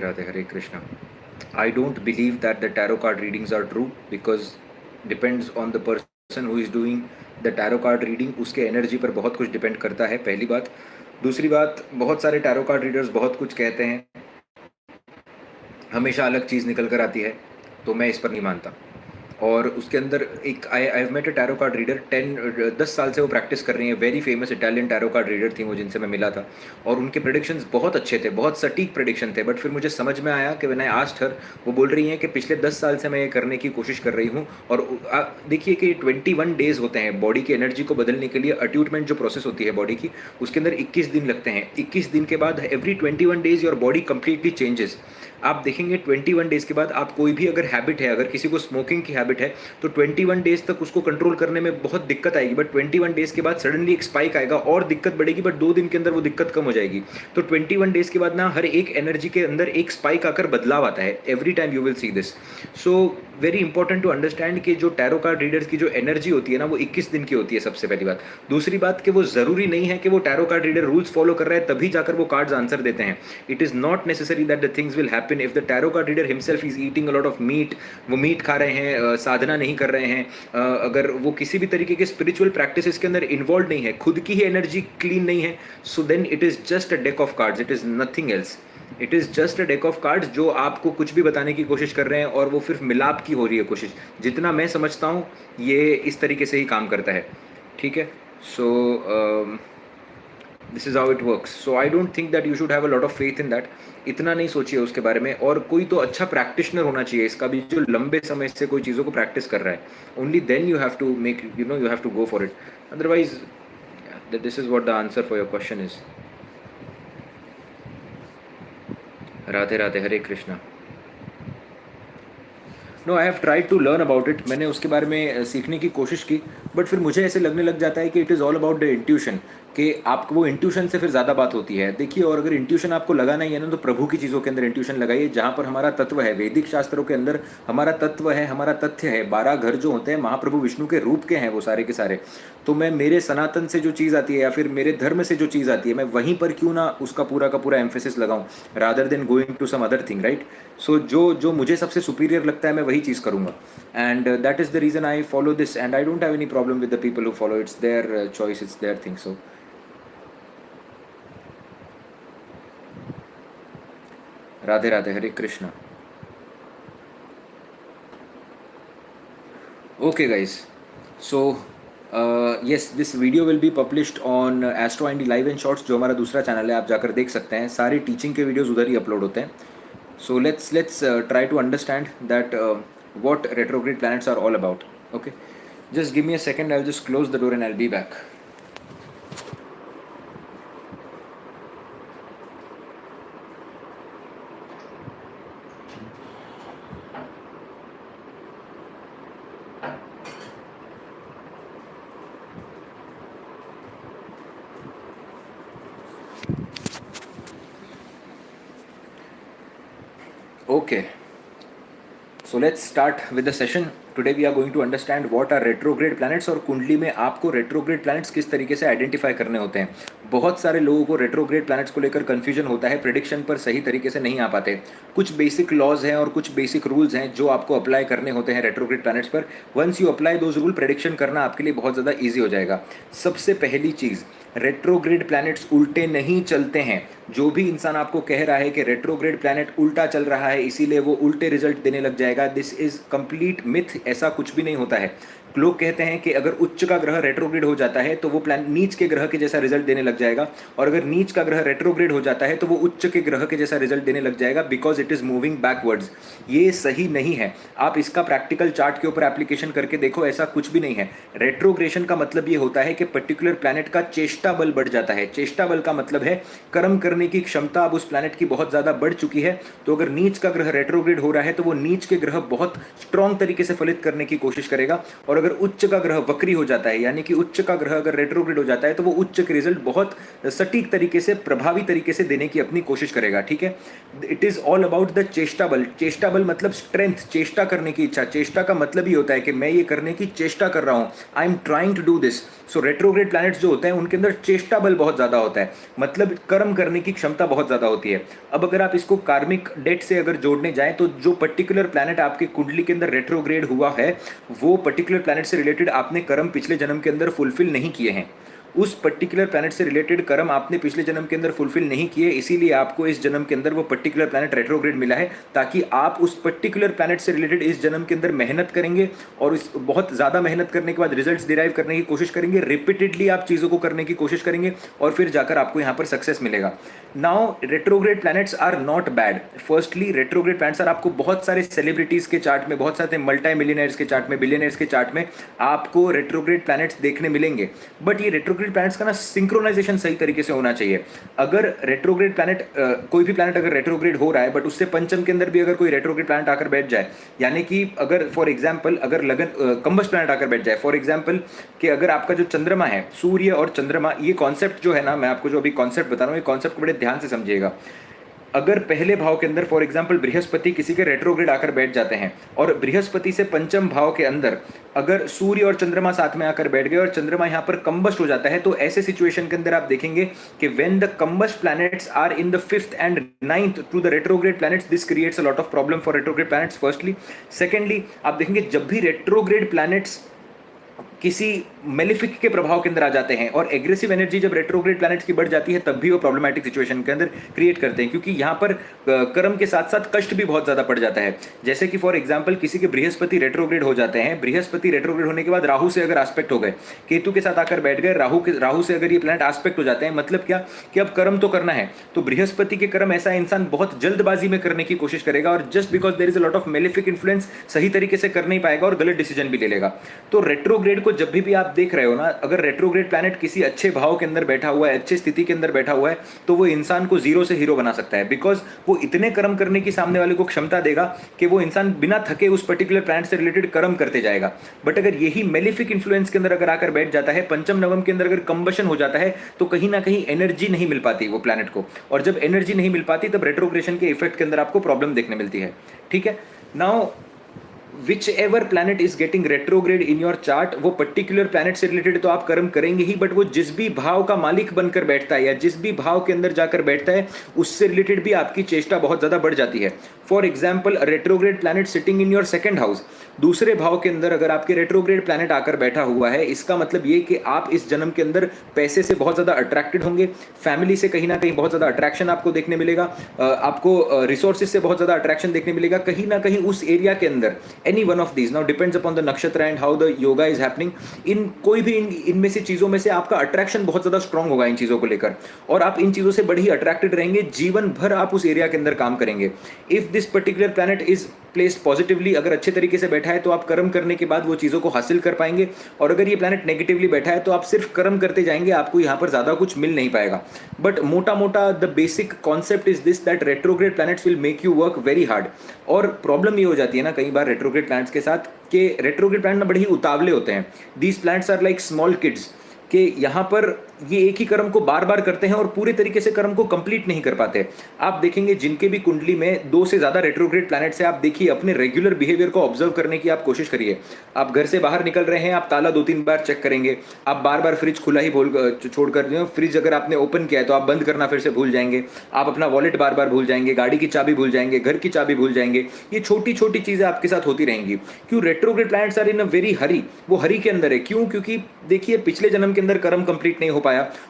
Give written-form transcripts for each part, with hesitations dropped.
Radhe Hare Krishna. I don't believe that the tarot card readings are true because depends on the person who is doing the tarot card reading. उसके energy पर बहुत कुछ depend करता है, पहली बात. दूसरी बात, बहुत सारे टैरो कार्ड रीडर्स बहुत कुछ कहते हैं, हमेशा अलग चीज़ निकल कर आती है, तो मैं इस पर नहीं मानता. और उसके अंदर एक I have met a tarot card reader 10 साल से वो प्रैक्टिस कर रही हैं. Very famous Italian tarot card reader थी वो, जिनसे मैं मिला था, और उनके प्रेडिक्शंस बहुत अच्छे थे, बहुत सटीक प्रेडिक्शन थे. बट फिर मुझे समझ में आया कि व्हेन आई आस्क्ड हर, वो बोल रही हैं कि पिछले 10 साल से मैं ये करने की कोशिश कर रही हूँ. और देखिए कि 21 डेज होते हैं बॉडी की एनर्जी को बदलने के लिए. अट्यूटमेंट जो प्रोसेस होती है बॉडी की, उसके अंदर 21 दिन लगते हैं. 21 दिन के बाद every 21 days your body completely changes. आप देखेंगे 21 डेज के बाद आप कोई भी अगर हैबिट है, अगर किसी को स्मोकिंग की हैबिट है, तो 21 डेज तक उसको कंट्रोल करने में बहुत दिक्कत आएगी. बट 21 डेज के बाद सडनली एक स्पाइक आएगा और दिक्कत बढ़ेगी, बट 2 दिन के अंदर वो दिक्कत कम हो जाएगी. तो 21 डेज के बाद ना हर एक एनर्जी के अंदर एक स्पाइक आकर बदलाव आता है. Every time you will see this. So very important to understand कि जो टैरो कार्ड रीडर्स की जो एनर्जी होती है ना, वो 21 दिन की होती है, सबसे पहली बात. दूसरी बात कि वो ज़रूरी नहीं है कि वो tarot card reader rules follow कर रहा है तभी जाकर वो कार्ड्स आंसर देते हैं. It is not necessary that the things will happen if the tarot card reader himself is eating a lot of meat. वो मीट खा रहे हैं, साधना नहीं कर रहे हैं, अगर वो किसी भी तरीके के स्पिरिचुअल प्रैक्टिस के अंदर इन्वॉल्व नहीं है, खुद की ही एनर्जी क्लीन नहीं है, so then it is just a deck of cards. It is nothing else. It is just a deck of cards जो आपको कुछ भी बताने की कोशिश कर रहे हैं, और वो फिर मिलाप की हो रही है कोशिश. जितना मैं समझता हूँ ये इस तरीके से ही काम करता है. ठीक है. So this is how it works. So I don't think that you should have a lot of faith in that. इतना नहीं सोचिए उसके बारे में. और कोई तो अच्छा प्रैक्टिशनर होना चाहिए इसका भी, जो लंबे समय से कोई चीज़ों को प्रैक्टिस कर रहा है. Only then you have to make, you have to go for it. Otherwise this is what the answer for your question is. Radhe Radhe. Hare Krishna. No, I have tried to learn about it. मैंने उसके बारे में सीखने की कोशिश की, बट फिर मुझे ऐसे लगने लग जाता है कि it is all about the intuition, कि आपको वो इंट्यूशन से फिर ज़्यादा बात होती है. देखिए, और अगर इंट्यूशन आपको लगाना ही है ना, तो प्रभु की चीज़ों के अंदर इंट्यूशन लगाइए, जहाँ पर हमारा तत्व है. वैदिक शास्त्रों के अंदर हमारा तत्व है, हमारा तथ्य है. 12 घर जो होते हैं महाप्रभु विष्णु के रूप के हैं वो सारे के सारे. तो मैं मेरे सनातन से जो चीज़ आती है या फिर मेरे धर्म से जो चीज़ आती है, मैं वहीं पर क्यों ना उसका पूरा का पूरा एम्फेसिस लगाऊं, rather than going to some other thing, right. So जो मुझे सबसे सुपीरियर लगता है मैं वही चीज़ करूँगा. And that is the reason I follow this, and I don't have any problem with the people who follow. It's their choice, it's there thing. So Radhe Radhe. Hare Krishna. Okay guys, so yes, this video will be published on Astro IND Live and Shorts, जो हमारा दूसरा channel है, आप जाकर देख सकते हैं. सारे टीचिंग के वीडियोस उधर ही अपलोड होते हैं. So let's try to understand that what retrograde planets are all about. Okay, just give me a second. I'll just close the door and I'll be back. Okay, so let's start with the session. Today we are going to understand what are retrograde planets, और कुंडली में आपको retrograde planets किस तरीके से identify करने होते हैं. बहुत सारे लोगों को retrograde planets को लेकर कन्फ्यूजन होता है, प्रेडिक्शन पर सही तरीके से नहीं आ पाते. कुछ बेसिक लॉज हैं और कुछ बेसिक रूल्स हैं जो आपको अप्लाई करने होते हैं retrograde planets पर. Once you apply those rule, prediction करना आपके लिए बहुत ज़्यादा ईजी हो जाएगा. सबसे पहली चीज़, रेट्रोग्रेड प्लैनेट्स उल्टे नहीं चलते हैं. जो भी इंसान आपको कह रहा है कि रेट्रोग्रेड प्लैनेट उल्टा चल रहा है इसीलिए वो उल्टे रिजल्ट देने लग जाएगा, दिस इज़ कंप्लीट मिथ. ऐसा कुछ भी नहीं होता है. लोग कहते हैं कि अगर उच्च का ग्रह रेट्रोग्रेड हो जाता है तो वो प्लान नीच के ग्रह के जैसा रिजल्ट देने लग जाएगा, और अगर नीच का ग्रह रेट्रोग्रेड हो जाता है तो वो उच्च के ग्रह के जैसा रिजल्ट देने लग जाएगा, because it is moving backwards. ये सही नहीं है. आप इसका प्रैक्टिकल चार्ट के ऊपर एप्लीकेशन करके देखो, ऐसा कुछ भी नहीं है. रेट्रोग्रेशन का मतलब ये होता है कि पर्टिकुलर प्लैनेट का चेष्टा बल बढ़ जाता है. चेष्टा बल का मतलब है कर्म करने की क्षमता अब उस प्लैनेट की बहुत ज़्यादा बढ़ चुकी है. तो अगर नीच का ग्रह रेट्रोग्रेड हो रहा है तो वो नीच के ग्रह बहुत स्ट्रॉन्ग तरीके से फलित करने की कोशिश करेगा, और अगर उच्च का ग्रह वक्री हो जाता है, यानी कि उच्च का ग्रह अगर रेट्रोग्रेड हो जाता है, तो वो उच्च के रिजल्ट बहुत सटीक तरीके से, प्रभावी तरीके से देने की अपनी कोशिश करेगा। ठीक है, it is all about the चेष्टा बल। चेष्टा बल मतलब स्ट्रेंथ, चेष्टा करने की इच्छा। चेष्टा का मतलब ही होता है कि मैं ये करने की चेष्टा कर रहा हूं, I am trying to do this. So retrograde planets जो होते हैं उनके अंदर चेष्टा बल बहुत ज्यादा होता है, मतलब कर्म करने की क्षमता बहुत ज्यादा होती है। अब अगर आप इसको कार्मिक डेट से अगर जोड़ने जाएं, तो जो पर्टिकुलर प्लैनेट आपके कुंडली के अंदर रेट्रोग्रेड हुआ है, वो पर्टिकुलर प्लैनेट से रिलेटेड आपने कर्म पिछले जन्म के अंदर फुलफिल नहीं किए हैं। उस पर्टिकुलर प्लैनेट से रिलेटेड कर्म आपने पिछले जन्म के अंदर फुलफिल नहीं किए, इसीलिए आपको इस जन्म के अंदर वो पर्टिकुलर प्लैनेट रेट्रोग्रेड मिला है, ताकि आप उस पर्टिकुलर प्लैनेट से रिलेटेड इस जन्म के अंदर मेहनत करेंगे, और इस बहुत ज़्यादा मेहनत करने के बाद रिजल्ट्स डिराइव करने की कोशिश करेंगे, रिपीटेडली आप चीज़ों को करने की कोशिश करेंगे, और फिर जाकर आपको यहाँ पर सक्सेस मिलेगा। Now retrograde planets are not bad. Firstly retrograde planets are, आपको बहुत सारे सेलिब्रिटीज़ के चार्ट में, बहुत सारे मल्टी मिलियनर्स के चार्ट में, बिलियनर्स के चार्ट में आपको रेट्रोग्रेड प्लैनेट्स देखने मिलेंगे। बट ये रेट्रोग्रेड प्लैनेट्स का ना सिंक्रोनाइजेशन सही तरीके से होना चाहिए। अगर रेट्रोग्रेड प्लैनेट, कोई भी प्लैनेट अगर रेट्रोग्रेड हो रहा है, बट उससे पंचम के अंदर भी अगर कोई रेट्रोग्रेड प्लैनेट आकर बैठ जाए, यानी कि अगर फॉर एग्जांपल अगर लगन कंबस्ट प्लैनेट आकर बैठ जाए, फॉर एग्जांपल कि अगर आपका जो चंद्रमा है, सूर्य और चंद्रमा, ये कॉन्सेप्ट जो है ना, मैं आपको जो अभी कॉन्सेप्ट बता रहा हूँ, ये कॉन्सेप्ट को बड़े ध्यान से समझिएगा। अगर पहले भाव के अंदर फॉर एग्जांपल बृहस्पति किसी के रेट्रोग्रेड आकर बैठ जाते हैं, और बृहस्पति से पंचम भाव के अंदर अगर सूर्य और चंद्रमा साथ में आकर बैठ गए और चंद्रमा यहां पर कंबस्ट हो जाता है, तो ऐसे सिचुएशन के अंदर आप देखेंगे कि when the combust planets are in the 5th and 9th to the retrograde planets, this creates a lot of problem for retrograde planets firstly. Secondly, आप देखेंगे जब भी रेट्रोग्रेड प्लैनेट्स किसी मेलिफिक के प्रभाव के अंदर आ जाते हैं, और एग्रेसिव एनर्जी जब रेट्रोग्रेड प्लैनेट्स की बढ़ जाती है, तब भी वो प्रॉब्लमैटिक सिचुएशन के अंदर क्रिएट करते हैं, क्योंकि यहाँ पर कर्म के साथ साथ कष्ट भी बहुत ज्यादा पड़ जाता है। जैसे कि फॉर एग्जांपल किसी के बृहस्पति रेट्रोग्रेड हो जाते हैं, बृहस्पति रेट्रोग्रेड होने के बाद राहु से अगर एस्पेक्ट हो गए, केतु के साथ आकर बैठ गए, राहु से अगर ये प्लैनेट एस्पेक्ट हो जाते हैं, मतलब क्या कि अब कर्म तो करना है, तो बृहस्पति के कर्म ऐसा इंसान बहुत जल्दबाजी में करने की कोशिश करेगा, और just because there is a lot of malefic influence सही तरीके से कर नहीं पाएगा और गलत डिसीजन भी ले लेगा। तो रेट्रोग्रेड को जब भी आप देख रहे हो ना, अगर रेट्रोग्रेड प्लैनेट किसी अच्छे भाव के अंदर बैठा हुआ है, अच्छी स्थिति के अंदर बैठा हुआ है, तो वो इंसान को जीरो से हीरो बना सकता है, बिकॉज वो इतने कर्म करने की सामने वाले को क्षमता देगा कि वो इंसान बिना थके उस पर्टिकुलर प्लैनेट से रिलेटेड कर्म करते जाएगा। बट अगर यही मेलिफिक इन्फ्लुएंस के अंदर अगर आकर बैठ जाता है, पंचम नवम के अंदर अगर कंबशन हो जाता है, तो कहीं ना कहीं एनर्जी नहीं मिल पाती वो प्लैनेट को, और जब एनर्जी नहीं मिल पाती, तब रेट्रोग्रेशन के इफेक्ट के अंदर आपको प्रॉब्लम देखने मिलती है। ठीक है, now whichever planet is getting retrograde in your chart, वो पर्टिकुलर प्लैनेट से रिलेटेड तो आप कर्म करेंगे ही, बट वो जिस भी भाव का मालिक बनकर बैठता है या जिस भी भाव के अंदर जाकर बैठता है, उससे रिलेटेड भी आपकी चेष्टा बहुत ज्यादा बढ़ जाती है। For example retrograde planet sitting in your second house, दूसरे भाव के अंदर अगर आपके रेट्रोग्रेड प्लैनेट आकर बैठा हुआ है, इसका मतलब ये कि आप इस जन्म के अंदर पैसे से बहुत ज्यादा अट्रैक्टेड होंगे, फैमिली से कहीं ना कहीं बहुत ज्यादा अट्रैक्शन आपको देखने मिलेगा, आपको रिसोर्सेज से बहुत ज्यादा अट्रैक्शन देखने मिलेगा, कहीं ना कहीं उस एरिया के अंदर any one of these, now depends upon the nakshatra and how the yoga is happening, इन कोई भी इनमें से चीजों में से आपका अट्रैक्शन बहुत ज्यादा स्ट्रांग होगा इन चीजों को लेकर, और आप इन चीजों से बड़ी ही अट्रैक्टेड रहेंगे, जीवन भर आप उस एरिया के अंदर काम करेंगे। If this particular planet is placed positively, अगर अच्छे तरीके से बैठा है, तो आप कर्म करने के बाद वो चीजों को हासिल कर पाएंगे, और अगर ये प्लैनेट नेगेटिवली बैठा है, तो आप सिर्फ कर्म करते जाएंगे, आपको यहाँ पर ज्यादा कुछ मिल नहीं पाएगा। बट मोटा मोटा the basic concept is this, that retrograde planets will make you work very hard. और प्रॉब्लम ये हो जाती है ना कई बार रेट्रोग्रेड प्लैनेट्स के साथ, कि रेट्रोग्रेड प्लैनेट ना बड़े ही उतावले होते हैं। These planets are like small kids, कि यहाँ पर ये एक ही कर्म को बार बार करते हैं और पूरे तरीके से कर्म को कंप्लीट नहीं कर पाते। आप देखेंगे जिनके भी कुंडली में 2 से ज्यादा रेट्रोग्रेड प्लैनेट्स है, आप देखिए अपने रेगुलर बिहेवियर को ऑब्जर्व करने की आप कोशिश करिए। आप घर से बाहर निकल रहे हैं, आप ताला 2-3 बार चेक करेंगे, आप बार बार फ्रिज खुला ही छोड़ कर, फ्रिज अगर आपने ओपन किया है तो आप बंद करना फिर से भूल जाएंगे, आप अपना वॉलेट बार बार भूल जाएंगे, गाड़ी की चाबी भूल जाएंगे, घर की चाबी भूल जाएंगे। ये छोटी छोटी चीजें आपके साथ होती रहेंगी। क्यों? Retrograde planets are in a very hurry, वो हरी के अंदर है। क्यों? क्योंकि देखिए पिछले जन्म के अंदर कर्म कंप्लीट नहीं हो पाया,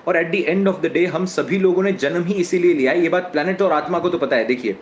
और at the end of the day हम सभी लोगों ने जन्म ही इसीलिए लिया है। ये बात प्लैनेट और आत्मा को तो पता है। देखिए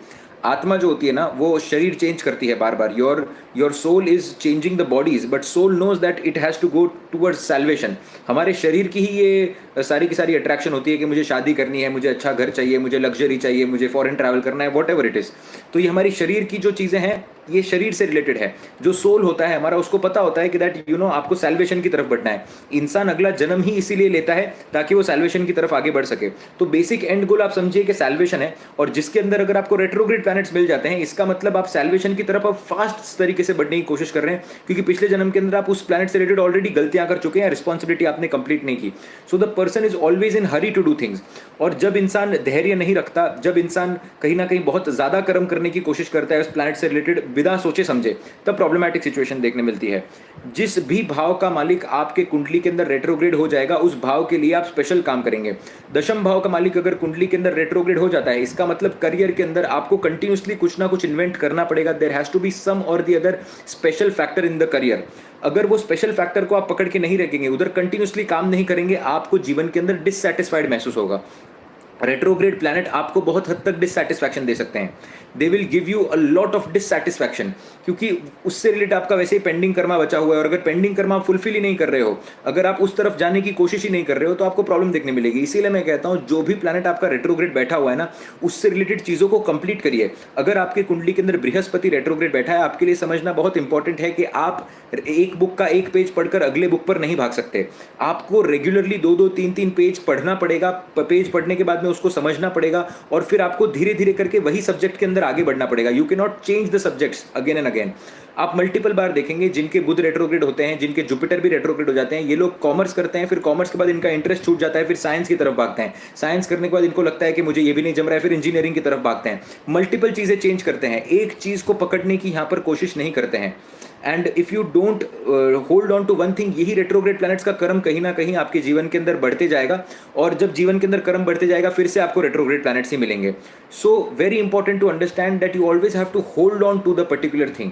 आत्मा जो होती है ना, वो शरीर चेंज करती है बार बार, your soul is changing the bodies, but soul knows that it has to go towards salvation. हमारे शरीर की ही ये सारी की सारी अट्रैक्शन होती है कि मुझे शादी करनी है, मुझे अच्छा घर चाहिए, मुझे लग्जरी चाहिए, मुझे फॉरेन ट्रैवल करना है, वॉट एवर इट इज। तो ये हमारी शरीर की जो चीजें हैं ये शरीर से रिलेटेड है। जो सोल होता है हमारा, उसको पता होता है कि दैट आपको सैल्वेशन की तरफ बढ़ना है। इंसान अगला जन्म ही इसीलिए लेता है ताकि वो सैल्वेशन की तरफ आगे बढ़ सके। तो बेसिक एंड गोल आप समझिए कि सैल्वेशन है, और जिसके अंदर अगर आपको रेट्रोग्रेड प्लैनेट्स मिल जाते हैं, इसका मतलब आप सैल्वेशन की तरफ अब फास्ट तरीके से बढ़ने की कोशिश कर रहे हैं, क्योंकि पिछले जन्म के अंदर आप उस प्लैनेट से रिलेटेड ऑलरेडी गलतियां कर चुके हैं, रिस्पॉन्सिबिलिटी आपने कंप्लीट नहीं की। So the person is always in hurry to do things. और जब इंसान धैर्य नहीं रखता, जब इंसान कहीं ना कहीं बहुत ज्यादा कर्म करने की कोशिश करता है उस प्लैनेट से रिलेटेड बिना सोचे समझे, तब प्रॉब्लमैटिक सिचुएशन देखने मिलती है। जिस भी भाव का मालिक आपके कुंडली के अंदर रेट्रोग्रेड हो जाएगा, उस भाव के लिए आप स्पेशल काम करेंगे। दशम भाव का मालिक अगर कुंडली के अंदर रेट्रोग्रेड हो जाता है, इसका मतलब करियर के अंदर आपको कंटिन्यूसली कुछ ना कुछ इन्वेंट करना पड़ेगा। There has to be some और the other special factor in the career. अगर वो स्पेशल फैक्टर को आप पकड़ के नहीं रखेंगे, उधर कंटिन्यूसली काम नहीं करेंगे, आपको जीवन के अंदर डिससैटिस्फाइड महसूस होगा। रेट्रोग्रेड प्लैनेट आपको बहुत हद तक डिससैटिस्फैक्शन दे सकते हैं। They will give you a lot of dissatisfaction, क्योंकि उससे रिलेटेड आपका वैसे ही पेंडिंग कर्मा बचा हुआ है, और अगर पेंडिंग कर्मा आप फुलफिल ही नहीं कर रहे हो, अगर आप उस तरफ जाने की कोशिश ही नहीं कर रहे हो, तो आपको प्रॉब्लम देखने मिलेगी। इसीलिए मैं कहता हूं, जो भी प्लैनेट आपका रेट्रोग्रेड बैठा हुआ है ना, उससे रिलेटेड चीजों को कंप्लीट करिए। अगर आपके कुंडली के अंदर बृहस्पति रेट्रोग्रेड बैठा है, आपके लिए समझना बहुत इंपॉर्टेंट है कि आप एक बुक का एक पेज पढ़कर अगले बुक पर नहीं भाग सकते। आपको रेगुलरली 2-2, 3-3 पेज पढ़ना पड़ेगा। पेज पढ़ने के बाद में उसको समझना पड़ेगा, और फिर आपको धीरे धीरे करके वही सब्जेक्ट के अंदर आगे बढ़ना पड़ेगा। You can not change the subjects again and again. आप मल्टीपल बार देखेंगे जिनके बुध रेट्रोग्रेड होते हैं, जिनके जुपिटर भी रेट्रोग्रेड हो जाते हैं, ये लोग कॉमर्स करते हैं, फिर कॉमर्स के बाद इनका इंटरेस्ट छूट जाता है, फिर साइंस की तरफ भागते हैं। साइंस करने के बाद इनको लगता है कि मुझे ये भी नहीं जम रहा है, फिर इंजीनियरिंग की तरफ भागते हैं। मल्टीपल चीजें चेंज करते हैं, एक चीज को पकड़ने की यहां पर कोशिश नहीं करते हैं। And if you don't hold on to one thing, यही रेट्रोग्रेड प्लैनेट्स का कर्म कहीं ना कहीं आपके जीवन के अंदर बढ़ते जाएगा, और जब जीवन के अंदर कर्म बढ़ते जाएगा, फिर से आपको रेट्रोग्रेड प्लैनेट्स ही मिलेंगे। So very important to understand that you always have to hold on to the particular thing.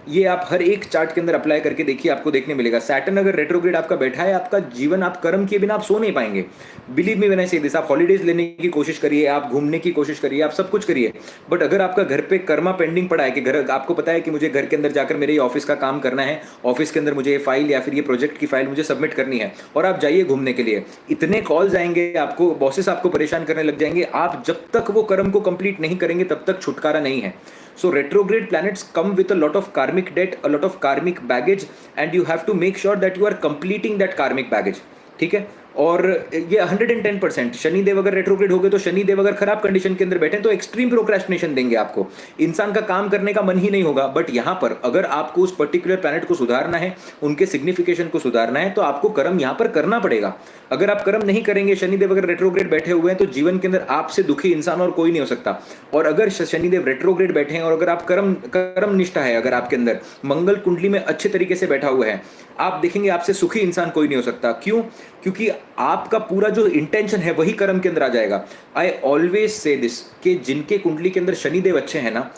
ये आप हर एक चार्ट के अंदर अप्लाई करके देखिए, आपको देखने मिलेगा। सैटर्न अगर रेट्रोग्रेड आपका बैठा है, आपका जीवन, आप कर्म किए बिना आप सो नहीं पाएंगे। बिलीव मी व्हेन आई से दिस। आप हॉलीडेज लेने की कोशिश करिए, आप घूमने की कोशिश करिए, आप सब कुछ करिए, बट अगर आपका घर पे कर्मा पेंडिंग पड़ा है, कि घर, आपको पता है कि मुझे घर के अंदर जाकर मेरे ऑफिस का काम करना है, ऑफिस के अंदर मुझे ये फाइल या फिर ये प्रोजेक्ट की फाइल मुझे सबमिट करनी है, और आप जाइए घूमने के लिए, इतने कॉल्स आएंगे आपको, बॉसेस आपको परेशान करने लग जाएंगे। आप जब तक वो कर्म को कंप्लीट नहीं करेंगे, तब तक छुटकारा नहीं है। So retrograde planets come with a lot of karmic debt, a lot of karmic baggage, and you have to make sure that you are completing that karmic baggage. ठीक है? और ये 110%, शनिदेव अगर रेट्रोग्रेड हो गए, तो शनिदेव अगर खराब कंडीशन के अंदर बैठे तो एक्सट्रीम प्रोक्रेस्टिनेशन देंगे आपको, इंसान का काम करने का मन ही नहीं होगा। बट यहां पर अगर आपको उस पर्टिकुलर प्लैनेट को सुधारना है, उनके सिग्निफिकेशन को सुधारना है, तो आपको कर्म यहां पर करना पड़ेगा। अगर आप कर्म नहीं करेंगे, शनिदेव अगर रेट्रोग्रेड बैठे हुए हैं, तो जीवन के अंदर आपसे दुखी इंसान और कोई नहीं हो सकता। और अगर शनिदेव रेट्रोग्रेड बैठे हैं, और अगर आप कर्म निष्ठा है, अगर आपके अंदर मंगल कुंडली में अच्छे तरीके से बैठा हुआ है, आप देखेंगे आपसे सुखी इंसान कोई नहीं हो सकता। क्यों? क्योंकि आपका पूरा जो इंटेंशन है वही कर्म के अंदर आ जाएगा। आई ऑलवेज से दिस, कि जिनके कुंडली के अंदर शनिदेव अच्छे हैं ना,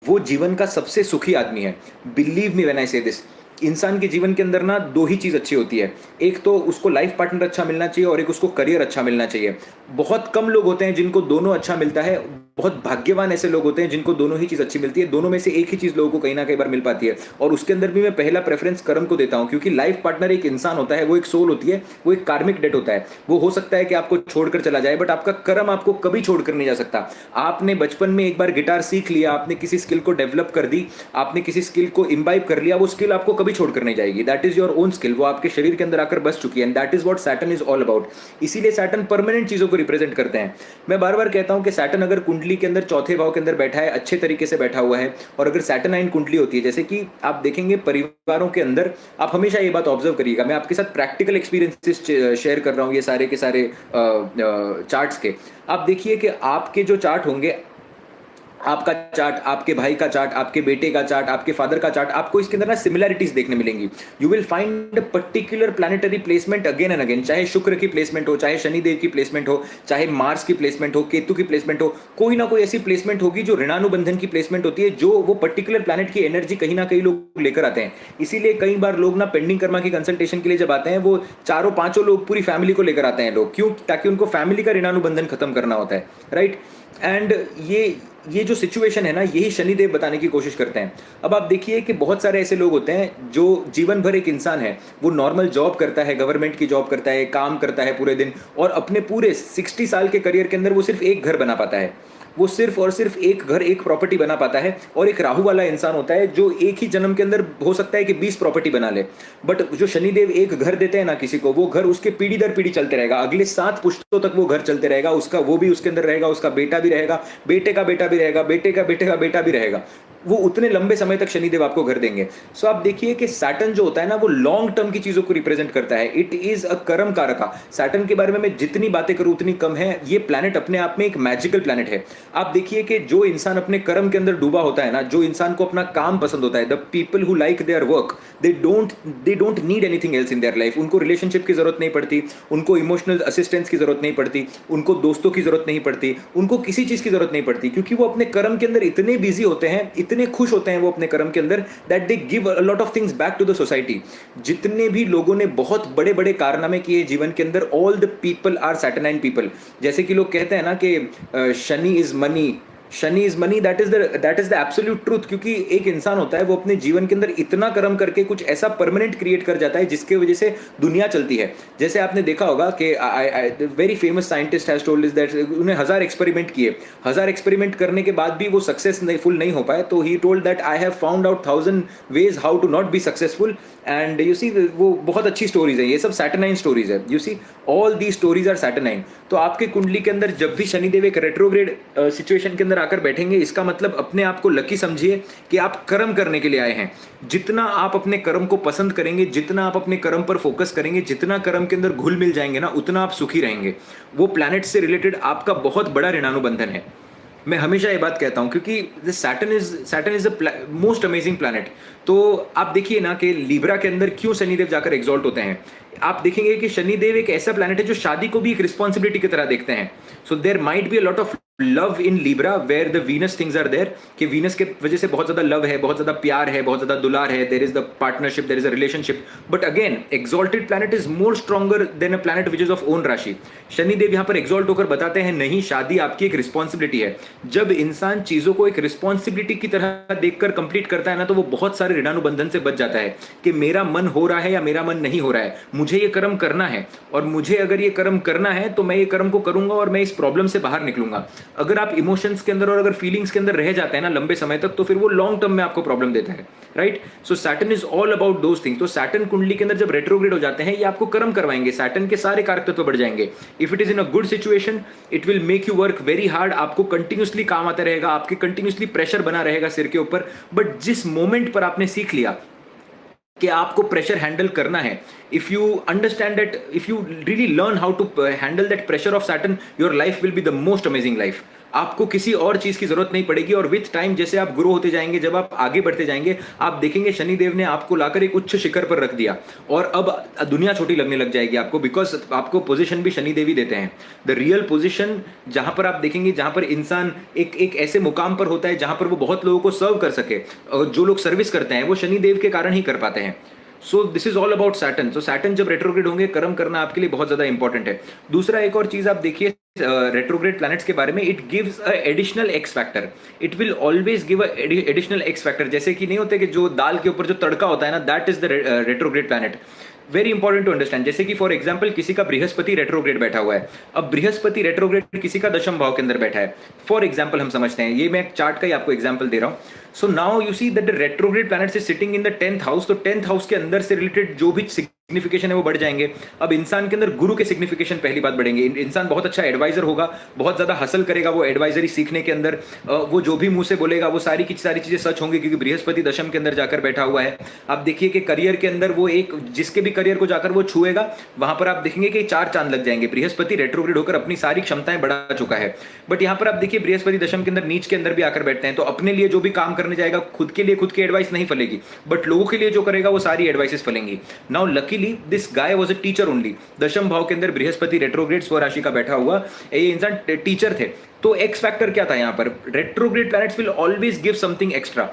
वो जीवन का सबसे सुखी आदमी है। बिलीव मी व्हेन आई से दिस। इंसान के जीवन के अंदर ना दो ही चीज अच्छी होती है, एक तो उसको लाइफ पार्टनर अच्छा मिलना चाहिए, और एक उसको करियर अच्छा मिलना चाहिए। बहुत कम लोग होते हैं जिनको दोनों अच्छा मिलता है, बहुत भाग्यवान ऐसे लोग होते हैं जिनको दोनों ही चीज अच्छी मिलती है। दोनों में से एक ही चीज लोगों को कहीं ना कहीं बार मिल पाती है, और उसके अंदर भी मैं पहला प्रेफरेंस कर्म को देता हूं, क्योंकि लाइफ पार्टनर एक इंसान होता है, वो एक सोल होती है, वो एक कार्मिक डेट होता है। वो हो सकता है कि आपको छोड़कर चला जाए, बट आपका कर्म आपको कभी छोड़कर नहीं जा सकता। आपने बचपन में एक बार गिटार सीख लिया, आपने किसी स्किल को डेवलप कर दी, आपने किसी स्किल को इम्बाइब कर लिया, वो स्किल आपको कभी छोड़कर नहीं जाएगी। That is your own skill, वो आपके शरीर के अंदर आकर बस चुकी है, and that is what Saturn is all about. इसीलिए सैटर्न परमानेंट चीजों को रिप्रेजेंट करते हैं। मैं बार बार कहता हूं कि सैटर्न अगर कुंडली के अंदर चौथे भाव के अंदर बैठा है, अच्छे तरीके से बैठा हुआ है, और अगर सैटर्नाइन कुंडली होती है, जैसे कि आप देखेंगे परिवारों के अंदर, आप हमेशा ये बात ऑब्जर्व करिएगा, मैं आपके साथ प्रैक्टिकल एक्सपीरियंसेस शेयर कर रहा हूं, ये सारे के सारे चार्ट्स के। आप देखिए कि आपके जो चार्ट होंगे, आपका चार्ट, आपके भाई का चार्ट, आपके बेटे का चार्ट, आपके फादर का चार्ट, आपको इसके अंदर ना सिमिलैरिटीज देखने मिलेंगी। You will find a particular planetary placement again and again, चाहे शुक्र की प्लेसमेंट हो, चाहे शनिदेव की प्लेसमेंट हो, चाहे मार्स की प्लेसमेंट हो, केतु की प्लेसमेंट हो, कोई ना कोई ऐसी प्लेसमेंट होगी जो ऋणानुबंधन की प्लेसमेंट होती है, जो वो पर्टिकुलर प्लैनेट की एनर्जी कहीं ना कहीं लोग लेकर आते हैं। इसीलिए कई बार लोग ना पेंडिंग कर्मा की कंसल्टेशन के लिए जब आते हैं, वो चारों पांचों लोग पूरी फैमिली को लेकर आते हैं लोग। क्यों? ताकि उनको फैमिली का ऋणानुबंधन खत्म करना होता है, राइट? एंड ये जो सिचुएशन है ना, यही शनिदेव बताने की कोशिश करते हैं। अब आप देखिए कि बहुत सारे ऐसे लोग होते हैं जो जीवन भर, एक इंसान है, वो नॉर्मल जॉब करता है, गवर्नमेंट की जॉब करता है, काम करता है पूरे दिन, और अपने पूरे 60 साल के करियर के अंदर वो सिर्फ एक घर बना पाता है। वो सिर्फ और सिर्फ एक घर, एक प्रॉपर्टी बना पाता है। और एक राहु वाला इंसान होता है जो एक ही जन्म के अंदर हो सकता है कि 20 प्रॉपर्टी बना ले। बट जो शनिदेव एक घर देते हैं ना किसी को, वो घर उसके पीढ़ी दर पीढ़ी चलते रहेगा, अगले 7 पुश्तों तक वो घर चलते रहेगा, उसका वो भी उसके अंदर रहेगा, उसका बेटा भी रहेगा, बेटे का बेटा भी रहेगा, बेटे का बेटे का बेटा भी रहेगा। वो उतने लंबे समय तक शनिदेव आपको घर देंगे। सो आप देखिए कि सैटर्न जो होता है ना, वो लॉन्ग टर्म की चीजों को रिप्रेजेंट करता है। इट इज अ कर्म कारका। सैटर्न के बारे में मैं जितनी बातें करूं उतनी कम है। ये प्लैनेट अपने आप में एक मैजिकल प्लैनेट है। आप देखिए कि जो इंसान अपने कर्म के अंदर डूबा होता है ना, जो इंसान को अपना काम पसंद होता है, the people who like their work, they don't need anything else in their life. उनको रिलेशनशिप की जरूरत नहीं पड़ती, उनको इमोशनल असिस्टेंस की जरूरत नहीं पड़ती, उनको दोस्तों की जरूरत नहीं पड़ती, उनको किसी चीज की जरूरत नहीं पड़ती, क्योंकि वो अपने कर्म के अंदर इतने बिजी होते हैं, इतने खुश होते हैं वो अपने कर्म के अंदर, that they give a lot of things back to the society. जितने भी लोगों ने बहुत बड़े बड़े कारनामे किए जीवन के अंदर, all the people are saturnine people. जैसे कि लोग कहते हैं ना कि Shani is money, Shani is money, that is the absolute truth. क्योंकि एक इंसान होता है वो अपने जीवन के अंदर इतना कर्म करके कुछ ऐसा परमानेंट क्रिएट कर जाता है जिसके वजह से दुनिया चलती है। जैसे आपने देखा होगा कि very famous scientist has told is that उन्हें 1000 एक्सपेरिमेंट किए, 1000 एक्सपेरिमेंट करने के बाद भी वो सक्सेसफुल नहीं हो पाए, तो he told that I have found out 1000 ways how to not be successful. And you see, वो बहुत अच्छी स्टोरीज है, ये सब सैटरनाइन स्टोरीज है। You see, all the stories are saturnine. तो आपके कुंडली के अंदर जब भी शनिदेव एक रेट्रोग्रेड सिचुएशन के अंदर आकर बैठेंगे, इसका मतलब अपने आप को लकी समझिए कि आप कर्म करने के लिए आए हैं। जितना आप अपने कर्म को पसंद करेंगे, जितना आप अपने कर्म पर फोकस करेंगे, जितना कर्म के अंदर घुल मिल जाएंगे ना, उतना आप सुखी रहेंगे। वो प्लैनेट से रिलेटेड आपका बहुत बड़ा ऋणानुबंधन है। मैं हमेशा ये बात कहता हूं, क्योंकि Saturn is the most amazing planet. तो आप देखिए ना कि लिब्रा के अंदर क्यों शनिदेव जाकर एग्जॉल्ट होते हैं। आप देखेंगे कि शनिदेव एक ऐसा प्लैनेट है जो शादी को भी एक रिस्पॉन्सिबिलिटी की तरह देखते हैं। So there might be a lot of love in Libra where the Venus things are there, कि वीनस के वजह से बहुत ज्यादा लव है, बहुत ज्यादा प्यार है, बहुत ज्यादा दुलार है, there is the partnership, there is a relationship. But again, exalted planet is more stronger than a planet which is of own rashi. Shanidev यहां पर एक्सॉल्ट होकर बताते हैं, नहीं, शादी आपकी एक रिस्पॉन्सिबिलिटी है। जब इंसान चीजों को एक रिस्पॉन्सिबिलिटी की तरह देखकर कंप्लीट करता है ना, तो वो बहुत सारे ऋणानुबंधन से बच जाता है कि मेरा मन हो रहा है या मेरा मन नहीं हो रहा है, मुझे ये कर्म करना है, और मुझे अगर ये कर्म करना है तो मैं ये कर्म को करूंगा और मैं इस प्रॉब्लम से बाहर निकलूंगा। अगर आप इमोशंस के अंदर और अगर फीलिंग्स के अंदर रह जाते हैं ना लंबे समय तक, तो फिर वो लॉन्ग टर्म में आपको प्रॉब्लम देता है, right. So Saturn is all about those things. तो सैटर्न कुंडली के अंदर जब रेट्रोग्रेड हो जाते हैं, ये आपको कर्म करवाएंगे, सैटर्न के सारे कारक तत्व बढ़ जाएंगे। If it is in a good situation, it will make you work very hard, आपको कंटिन्यूसली काम आता रहेगा, आपके कंटिन्यूसली प्रेशर बना रहेगा सिर के ऊपर। बट जिस मोमेंट पर आपने सीख लिया कि आपको प्रेशर हैंडल करना है, if you understand that, if you really learn how to handle that pressure of Saturn, your life will be the most amazing life. आपको किसी और चीज की जरूरत नहीं पड़ेगी। और विथ टाइम जैसे आप ग्रो होते जाएंगे, जब आप आगे बढ़ते जाएंगे, आप देखेंगे शनिदेव ने आपको लाकर एक उच्च शिखर पर रख दिया, और अब दुनिया छोटी लगने लग जाएगी आपको, बिकॉज आपको पोजीशन भी शनिदेव ही देते हैं। द रियल पोजीशन जहां पर आप देखेंगे, जहां पर इंसान एक ऐसे मुकाम पर होता है जहां पर वो बहुत लोगों को सर्व कर सके, और जो लोग सर्विस करते हैं वो शनिदेव के कारण ही कर पाते हैं। So this is all about Saturn. So Saturn जब रेट्रोग्रेड होंगे, कर्म करना आपके लिए बहुत ज्यादा इंपॉर्टेंट है। दूसरा एक और चीज आप देखिए रेट्रोग्रेड प्लैनेट्स के बारे में, it gives a additional x factor. It will always give a additional x factor. जैसे कि नहीं होते कि जो दाल के ऊपर जो तड़का होता है ना, that is the retrograde planet. Very important to understand. जैसे कि फॉर एग्जाम्पल किसी का बृहस्पति रेट्रोग्रेड बैठा हुआ है, अब बृहस्पति रेट्रोग्रेड किसी का दशम भाव के अंदर बैठा है, फॉर एग्जाम्पल हम समझते हैं, ये मैं चार्ट का ही आपको एग्जाम्पल दे रहा हूं। So now you see that the retrograde planet is sitting in the 10th house. तो 10th हाउस के अंदर से रिलेटेड जो भी सिग्निफिकेशन है वो बढ़ जाएंगे। अब इंसान के अंदर गुरु के सिग्निफिकेशन पहली बात बढ़ेंगे। इंसान बहुत अच्छा एडवाइजर होगा, बहुत ज्यादा हसल करेगा वो एडवाइजरी सीखने के अंदर। वो जो भी मुंह से बोलेगा वो सारी की सारी चीजें सच होंगी, क्योंकि बृहस्पति दशम के अंदर जाकर बैठा हुआ है। आप देखिए कि करियर के अंदर वो एक जिसके भी करियर को जाकर वो छुएगा, वहां पर आप देखेंगे कि 4 चांद लग जाएंगे। बृहस्पति रेट्रोग्रेड होकर अपनी सारी क्षमताएं बढ़ा चुका है। बट यहां पर आप देखिए बृहस्पति दशम के अंदर नीच के अंदर भी आकर बैठते हैं, तो अपने लिए जो भी काम करने जाएगा, खुद के लिए खुद की एडवाइस नहीं फलेगी, बट लोगों के लिए जो करेगा वो सारी एडवाइसेस फलेंगी। Now luckily this guy was a teacher only. दशम भाव के अंदर बृहस्पति रेट्रोग्रेड स्वराशि का बैठा हुआ, ये इंसान टीचर थे। तो एक्स फैक्टर क्या था यहाँ पर? Retrograde planets will always give something extra.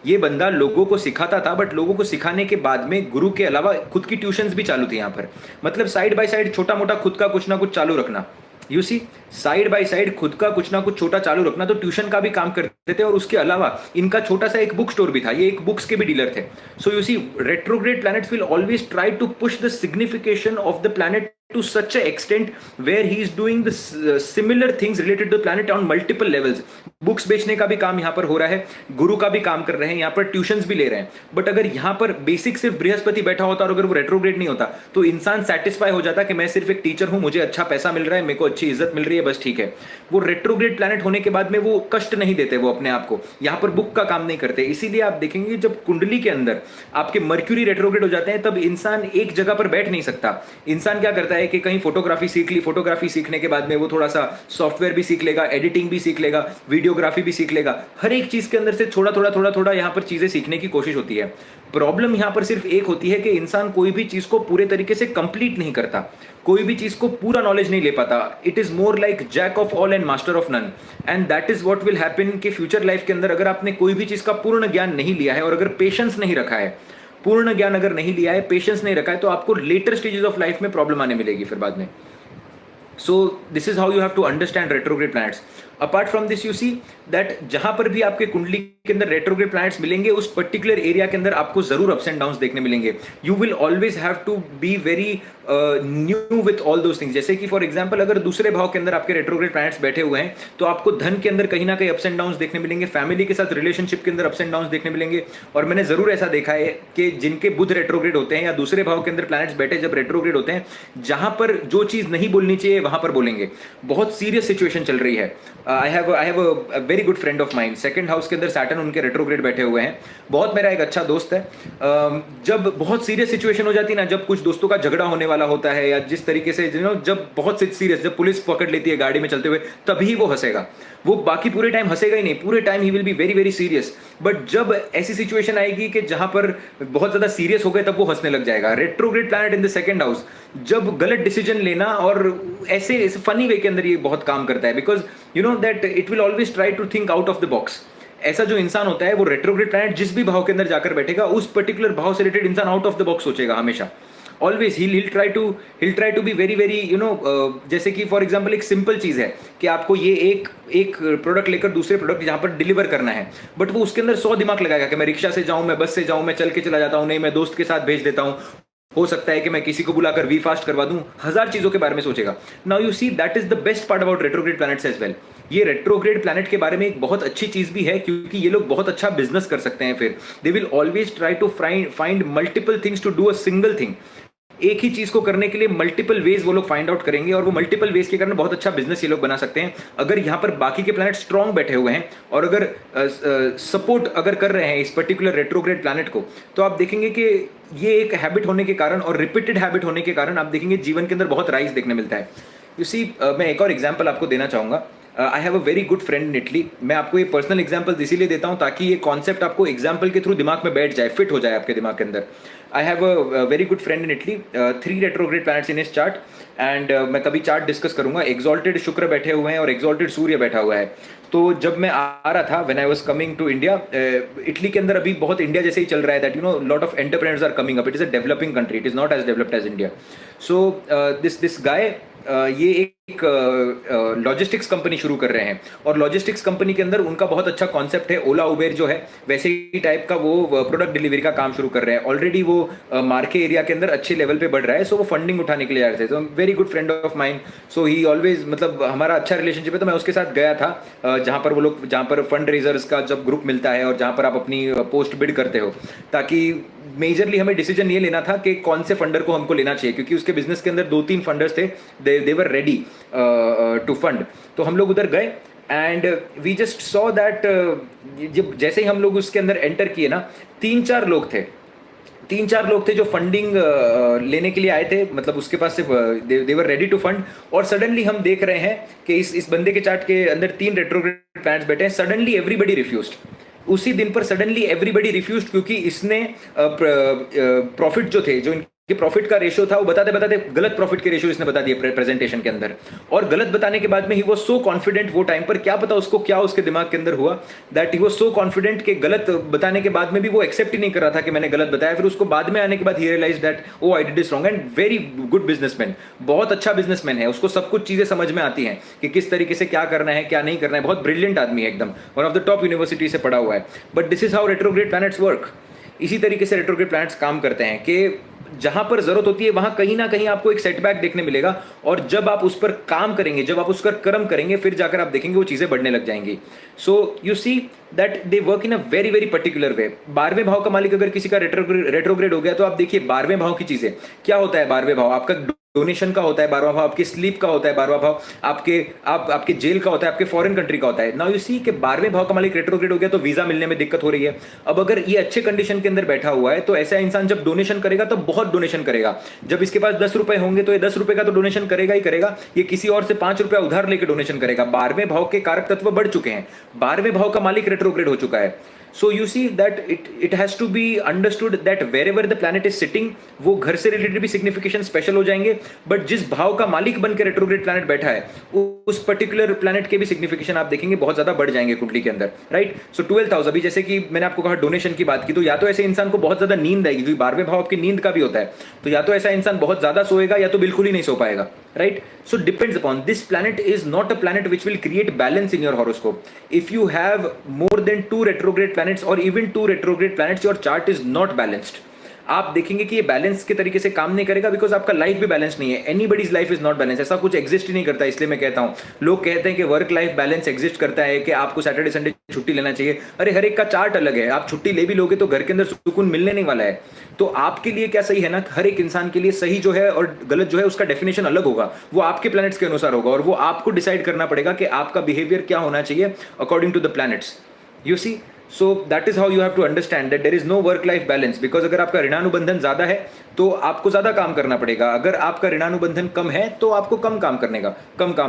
ये बंदा लोगों को सिखाता था, बट लोगों को सिखाने के बाद में गुरु के अलावा खुद की ट्यूशंस भी चालू थी यहाँ पर। मतलब साइड बाय साइड छोटा मोटा खुद का कुछ ना कुछ चालू रखना। You see, side by side खुद का कुछ ना कुछ छोटा चालू रखना, तो ट्यूशन का भी काम करते थे। और उसके अलावा इनका छोटा सा एक बुक स्टोर भी था, ये एक बुक्स के भी डीलर थे। So you see, retrograde planets will always try to push the signification of the planet to such an extent where he is doing the similar things related to the planet on multiple levels. Books बेचने का भी काम यहाँ पर हो रहा है, गुरु का भी काम कर रहे हैं, यहाँ पर ट्यूशंस भी ले रहे हैं. बट अगर यहाँ पर बेसिक सिर्फ बृहस्पति बैठा होता और अगर वो रेट्रोग्रेड नहीं होता तो इंसान सेटिस्फाई हो जाता कि मैं सिर्फ एक टीचर हूं, मुझे अच्छा पैसा मिल रहा है, मेरे को अच्छी इज्जत मिल रही है, बस ठीक है. वो रेट्रोग्रेड प्लैनेट होने के बाद में वो कष्ट नहीं देते वो अपने आप को, यहाँ पर बुक का काम नहीं करते. इसीलिए आप देखेंगे जब कुंडली के अंदर आपके मर्क्यूरी रेट्रोग्रेड हो जाते हैं तब इंसान एक जगह पर बैठ नहीं सकता. इंसान क्या करता है कि कहीं फोटोग्राफी सीख ली, फोटोग्राफी सीखने के बाद में वो थोड़ा सा सॉफ्टवेयर भी सीख लेगा, एडिटिंग भी सीख लेगा, वीडियोग्राफी भी सीख लेगा. हर एक चीज के अंदर से थोड़ा थोड़ा थोड़ा थोड़ा यहाँ पर चीजें सीखने की कोशिश होती है. प्रॉब्लम यहां पर सिर्फ एक होती है कि इंसान कोई भी चीज को पूरे तरीके से कंप्लीट नहीं करता, कोई भी चीज को पूरा नॉलेज नहीं ले पाता. It is more like jack of all and master of none. And that is what will happen कि फ्यूचर लाइफ के अंदर अगर आपने कोई भी चीज का पूर्ण ज्ञान नहीं लिया है और अगर पेशेंस नहीं रखा है, पूर्ण ज्ञान अगर नहीं लिया है, पेशेंस नहीं रखा है, तो आपको लेटर स्टेजेस ऑफ लाइफ में प्रॉब्लम आने मिलेगी फिर बाद में. So this is how you have to understand retrograde planets. Apart from this you see that जहां पर भी आपके कुंडली के अंदर retrograde planets मिलेंगे उस पर्टिकुलर एरिया के अंदर आपको जरूर अप्स एंड डाउन्स देखने मिलेंगे. You will always have to be very new with all those things. जैसे कि फॉर एग्जांपल अगर दूसरे भाव के अंदर आपके retrograde planets बैठे हुए हैं तो आपको धन के अंदर कहीं ना कहीं अप्स एंड डाउन्स देखने मिलेंगे, फैमिली के साथ रिलेशनशिप के अंदर अप्स एंड डाउन्स देखने मिलेंगे. और मैंने जरूर ऐसा देखा है कि जिनके बुध रेट्रोग्रेड होते हैं या दूसरे भाव के अंदर प्लैनेट्स बैठे जब रेट्रोग्रेड होते हैं, जहां पर जो चीज नहीं बोलनी चाहिए वहां पर बोलेंगे. बहुत सीरियस सिचुएशन चल रही है. I have a very good friend of mine, second house के अंदर सैटर्न उनके रेट्रोग्रेड बैठे हुए हैं. बहुत मेरा एक अच्छा दोस्त है. जब बहुत सीरियस सिचुएशन हो जाती है ना, जब कुछ दोस्तों का झगड़ा होने वाला होता है या जिस तरीके से जब बहुत सीरियस, जब पुलिस पकड़ लेती है गाड़ी में चलते हुए, तभी वो हंसेगा. वो बाकी पूरे टाइम हंसेगा ही नहीं, पूरे time he will be very very serious. But जब ऐसी सिचुएशन आएगी कि जहां पर बहुत ज्यादा सीरियस हो गए तब वो हंसने लग जाएगा. Retrograde planet in the second house जब गलत डिसीजन लेना और ऐसे फनी वे के अंदर ये बहुत काम करता है, because you know that it will always try to think out of the box. ऐसा जो इंसान होता है वो रेट्रोग्रेड प्लैनेट जिस भी भाव के अंदर जाकर बैठेगा उस पर्टिकुलर भाव से रिलेटेड इंसान आउट ऑफ द बॉक्स सोचेगा हमेशा. Always he'll try to be very very जैसे कि फॉर एग्जाम्पल एक सिंपल चीज है कि आपको ये एक प्रोडक्ट लेकर दूसरे प्रोडक्ट जहां पर डिलीवर करना है, बट वो उसके अंदर 100 दिमाग लगाएगा कि मैं रिक्शा से जाऊं, मैं बस से जाऊं, मैं चल के चला जाता हूं, नहीं मैं दोस्त के साथ भेज देता हूं, हो सकता है कि मैं किसी को बुलाकर वी फास्ट करवा दूं. 1000 चीजों के बारे में सोचेगा. Now you see that is the best part about retrograde planets as well. ये रेट्रोग्रेड प्लैनेट के बारे में एक बहुत अच्छी चीज भी है क्योंकि ये लोग बहुत अच्छा बिजनेस कर सकते हैं. फिर they will always try to find multiple things to do a single thing. एक ही चीज को करने के लिए मल्टीपल वेज वो लोग फाइंड आउट करेंगे और वो मल्टीपल वेज के कारण बहुत अच्छा बिजनेस ये लोग बना सकते हैं. अगर यहाँ पर बाकी के प्लैनेट स्ट्रांग बैठे हुए हैं और अगर सपोर्ट अगर कर रहे हैं इस पर्टिकुलर रेट्रोग्रेड प्लैनेट को, तो आप देखेंगे कि ये एक हैबिट होने के कारण और रिपीटेड हैबिट होने के कारण आप देखेंगे जीवन के अंदर बहुत राइज देखने मिलता है. यू सी मैं एक और एग्जाम्पल आपको देना चाहूंगा. I have a very good friend in Italy. मैं आपको ये पर्सनल एग्जाम्पल इसीलिए देता हूँ ताकि ये कॉन्सेप्ट आपको एग्जाम्पल के थ्रू दिमाग में बैठ जाए, फिट हो जाए आपके दिमाग के अंदर. I have a very good friend in Italy, 3 retrograde planets in his chart. And मैं कभी चार्ट डिस्कस करूंगा. एक्सॉल्टेड शुक्र बैठे हुए हैं और एक्सॉल्टेड सूर्य बैठा हुआ है. तो जब मैं आ रहा था, when I was coming to India, Italy के अंदर अभी बहुत इंडिया जैसे ही चल रहा है that lot of entrepreneurs are coming up. It is a developing country, it is not as developed as India. So this guy ये एक लॉजिस्टिक्स कंपनी शुरू कर रहे हैं और लॉजिस्टिक्स कंपनी के अंदर उनका बहुत अच्छा कॉन्सेप्ट है. ओला उबेर जो है वैसे ही टाइप का वो प्रोडक्ट डिलीवरी का काम शुरू कर रहे हैं. ऑलरेडी वो मार्के एरिया के अंदर अच्छे लेवल पे बढ़ रहा है. सो वो फंडिंग उठाने के लिए आ रहे थे. तो very good friend of mine. So he always हमारा अच्छा रिलेशनशिप है. तो मैं उसके साथ गया था जहाँ पर फंड रेजर्स का जब ग्रुप मिलता है और जहाँ पर आप अपनी पोस्ट बिड करते हो, ताकि मेजरली हमें डिसीजन ये लेना था कि कौन से फंडर को हमको लेना चाहिए क्योंकि उसके बिजनेस के अंदर 2-3 फंडर्स थे. They were ready to fund. तो हम लोग उधर गए and we just saw that जब जैसे ही हम लोग उसके अंदर एंटर किए ना, 3-4 लोग थे जो फंडिंग लेने के लिए आए थे. मतलब उसके पास सिर्फ दे वर रेडी टू फंड. और सडनली हम देख रहे हैं कि इस बंदे के चार्ट के अंदर 3 रेट्रोग्रेड प्लैनेट्स बैठे हैं. Suddenly everybody refused. उसी दिन पर सडनली एवरीबडी रिफ्यूज्ड क्योंकि इसने प्रॉफिट जो थे, जो कि प्रॉफिट का रेशियो था, वो बताते बताते गलत प्रॉफिट के रेशियो इसने बता दिए प्रेजेंटेशन के अंदर. और गलत बताने के बाद में ही वो सो कॉन्फिडेंट, वो टाइम पर क्या पता उसको क्या उसके दिमाग के अंदर हुआ, दैट ही वो सो कॉन्फिडेंट कि गलत बताने के बाद में भी वो एक्सेप्ट ही नहीं कर रहा था कि मैंने गलत बताया. फिर उसको बाद में आने के बाद ही realise that oh I did this wrong. And very good businessman, बहुत अच्छा बिजनेसमैन है. उसको सब कुछ चीजें समझ में आती हैं कि किस तरीके से क्या करना है क्या नहीं करना है. बहुत ब्रिलियंट आदमी है, एकदम one of the top university से पढ़ा हुआ है. But this is how retrograde planets work. इसी तरीके से रेट्रोग्रेड प्लैनेट्स काम करते हैं कि जहां पर जरूरत होती है वहां कहीं ना कहीं आपको एक सेटबैक देखने मिलेगा, और जब आप उस पर काम करेंगे, जब आप उस पर कर्म करेंगे, फिर जाकर आप देखेंगे वो चीजें बढ़ने लग जाएंगी. So you see that they work in a very very particular way. 12वें भाव का मालिक अगर किसी का रेट्रोग्रेड हो गया, तो आप देखिए 12वें भाव की चीजें क्या होता है. 12वें भाव आपका डोनेशन का होता है, 12वां भाव आपके स्लीप का होता है, 12वां भाव आपके जेल का होता है, आपके फॉरेन कंट्री का होता है. नाउ यू सी कि 12वें भाव का मालिक रेट्रोग्रेड हो गया तो वीजा मिलने में दिक्कत हो रही है. अब अगर ये अच्छे कंडीशन के अंदर बैठा हुआ है, तो ऐसा इंसान जब डोनेशन करेगा तो बहुत डोनेशन करेगा. जब इसके पास 10 रुपए होंगे तो ये 10 रुपए का तो डोनेशन करेगा ही करेगा. ये किसी और से 5 रुपया उधार लेकर डोनेशन करेगा. 12वें भाव के कारक तत्व बढ़ चुके हैं, 12वें भाव का मालिक रेट्रोग्रेड हो चुका है. So you see that it has to be understood that wherever the planet is sitting, वो घर से रिलेटेड भी सिग्निफिकेशन स्पेशल हो जाएंगे, बट जिस भाव का मालिक बनकर रेट्रोग्रेड प्लैनेट बैठा है उस पर्टिकुलर प्लैनेट के भी सिग्निफिकेशन आप देखेंगे बहुत ज्यादा बढ़ जाएंगे कुंडली के अंदर, राइट. सो 12th हाउस, अभी जैसे कि मैंने आपको कहा डोनेशन की बात की, तो या तो ऐसे इंसान को बहुत ज्यादा नींद आएगी, क्योंकि 12वें भाव आपकी नींद का भी होता है, तो या तो ऐसा इंसान बहुत ज्यादा सोएगा या तो बिल्कुल ही नहीं सो पाएगा, right. So depends upon this planet is not a planet which will create balance in your horoscope. If you have more than 2 retrograde planets or even 2 retrograde planets, your chart is not balanced. आप देखेंगे कि ये balance के तरीके से काम नहीं करेगा, बिकॉज आपका लाइफ भी बैलेंस नहीं है. Anybody's life is not balance, ऐसा कुछ एग्जिस्ट ही नहीं करता. इसलिए मैं कहता हूं, लोग कहते हैं कि वर्क लाइफ बैलेंस एग्जिस्ट करता है, कि आपको सैटरडे संडे छुट्टी लेना चाहिए. अरे हर एक का चार्ट अलग है, आप छुट्टी ले भी लोगे तो घर के अंदर सुकून मिलने नहीं वाला है. तो आपके लिए क्या सही है ना, हर एक इंसान के लिए सही जो है और गलत जो है उसका डेफिनेशन अलग होगा, वो आपके प्लैनेट्स के अनुसार होगा, और वो आपको डिसाइड करना पड़ेगा कि आपका बिहेवियर क्या होना चाहिए according to the planets. You see, so that is how you have to understand that there is no work life balance. Because अगर आपका ऋणानुबंधन ज्यादा है तो आपको ज्यादा काम करना पड़ेगा, अगर आपका ऋणानुबंधन कम है तो आपको कम काम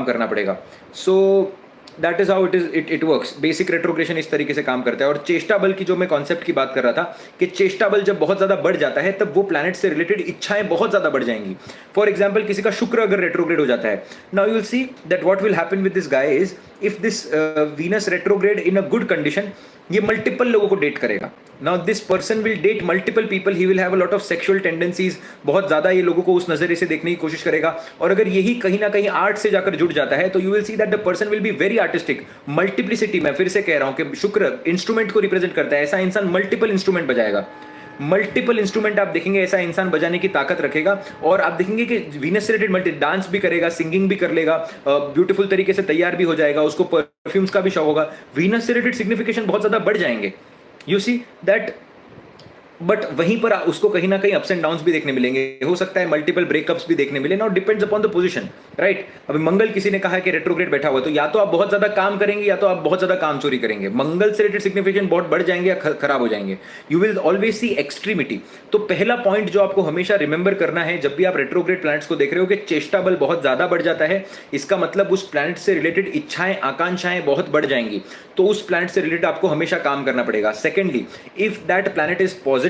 करना पड़ेगा. सो that is how it works. Basic retrogression इस तरीके से काम करता है. और चेष्टा बल की जो मैं कॉन्सेप्ट की बात कर रहा था, कि चेष्टा बल जब बहुत ज्यादा बढ़ जाता है तब वो प्लैनेट से रिलेटेड इच्छाएं बहुत ज्यादा बढ़ जाएंगी. फॉर एग्जाम्पल, किसी का शुक्र अगर रेट्रोग्रेड हो जाता है, now you will see that what will happen with this guy is, if this Venus retrograde in a good condition, ये मल्टीपल लोगों को डेट करेगा. Now this person will date multiple people, he will have a lot of sexual tendencies, बहुत ज्यादा ये लोगों को उस नजरिए से देखने की कोशिश करेगा. और अगर यही कहीं ना कहीं आर्ट से जाकर जुड़ जाता है, तो you will see that the person will be very artistic. Multiplicity, मैं फिर से कह रहा हूं कि शुक्र इंस्ट्रूमेंट को रिप्रेजेंट करता है, ऐसा इंसान मल्टीपल इंस्ट्रूमेंट बजाएगा. मल्टीपल इंस्ट्रूमेंट आप देखेंगे ऐसा इंसान बजाने की ताकत रखेगा. और आप देखेंगे कि वीनस से रिलेटेड मल्टी डांस भी करेगा, सिंगिंग भी कर लेगा, ब्यूटीफुल तरीके से तैयार भी हो जाएगा, उसको परफ्यूम्स का भी शौक होगा. वीनस से रिलेटेड सिग्निफिकेशन बहुत ज्यादा बढ़ जाएंगे. यू सी दैट, बट वहीं पर उसको कहीं ना कहीं अप्स एंड डाउन्स भी देखने मिलेंगे, हो सकता है मल्टीपल ब्रेकअप्स भी देखने मिले. Now depends upon the position, right. अभी मंगल किसी ने कहा कि रेट्रोग्रेड बैठा हुआ है, तो या तो आप बहुत ज्यादा काम करेंगे या तो आप बहुत ज्यादा काम चोरी करेंगे. मंगल से रिलेटेड सिग्निफिकेशन बहुत बढ़ जाएंगे या खराब हो जाएंगे. You will always C extremity. तो पहला पॉइंट जो आपको हमेशा रिमेंबर करना है जब भी आप रेट्रोग्रेड प्लैनेट्स को देख रहे हो, कि चेष्टा बल बहुत ज्यादा बढ़ जाता है, इसका मतलब उस प्लैनेट से रिलेटेड इच्छाएं आकांक्षाएं बहुत बढ़ जाएंगी, तो उस प्लैनेट से रिलेटेड आपको हमेशा काम करना पड़ेगा. Secondly, if that planet is positive,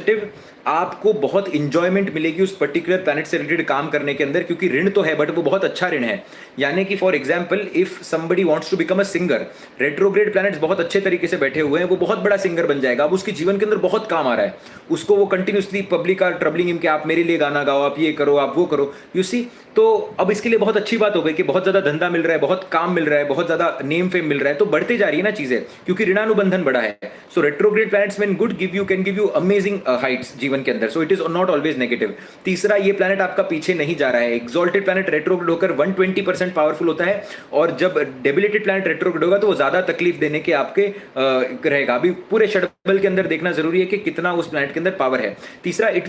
आपको बहुत इंजॉयमेंट मिलेगी उस पर्टिकुलर प्लैनेट से रिलेटेड काम करने के अंदर, क्योंकि ऋण तो है बट वो बहुत अच्छा ऋण है. यानी कि for example, if somebody wants to become a singer, retrograde planets बहुत अच्छे तरीके से बैठे हुए हैं, वो बहुत बड़ा सिंगर बन जाएगा. अब उसके जीवन के अंदर बहुत काम आ रहा है, उसको वो कंटिन्यूसली पब्लिक का ट्रबलिंग हिम कि आप मेरे लिए गाना गाओ, आप ये करो, आप वो करो. यू सी, तो अब इसके लिए बहुत अच्छी बात हो गई कि बहुत ज्यादा धंधा मिल रहा है, बहुत काम मिल रहा है, बहुत ज्यादा नेम फेम मिल रहा है, तो बढ़ते जा रही है ना चीजें, क्योंकि ऋणानुबंधन बड़ा है. So retrograde planets when good can give you amazing heights जीवन के अंदर. So it is not always negative. तीसरा, ये प्लैनेट आपका पीछे नहीं जा रहा है. एक्सॉल्टेड प्लैनेट रेट्रोग्रेड होकर 120% पावरफुल होता है, और जब डेबिलिटेड प्लैनेट रेट्रोग्रेड होगा तो वो ज्यादा तकलीफ देने के आपके रहेगा. अभी पूरे षटबल के अंदर देखना जरूरी है कि कितना उस प्लैनेट के अंदर पावर है. तीसरा, it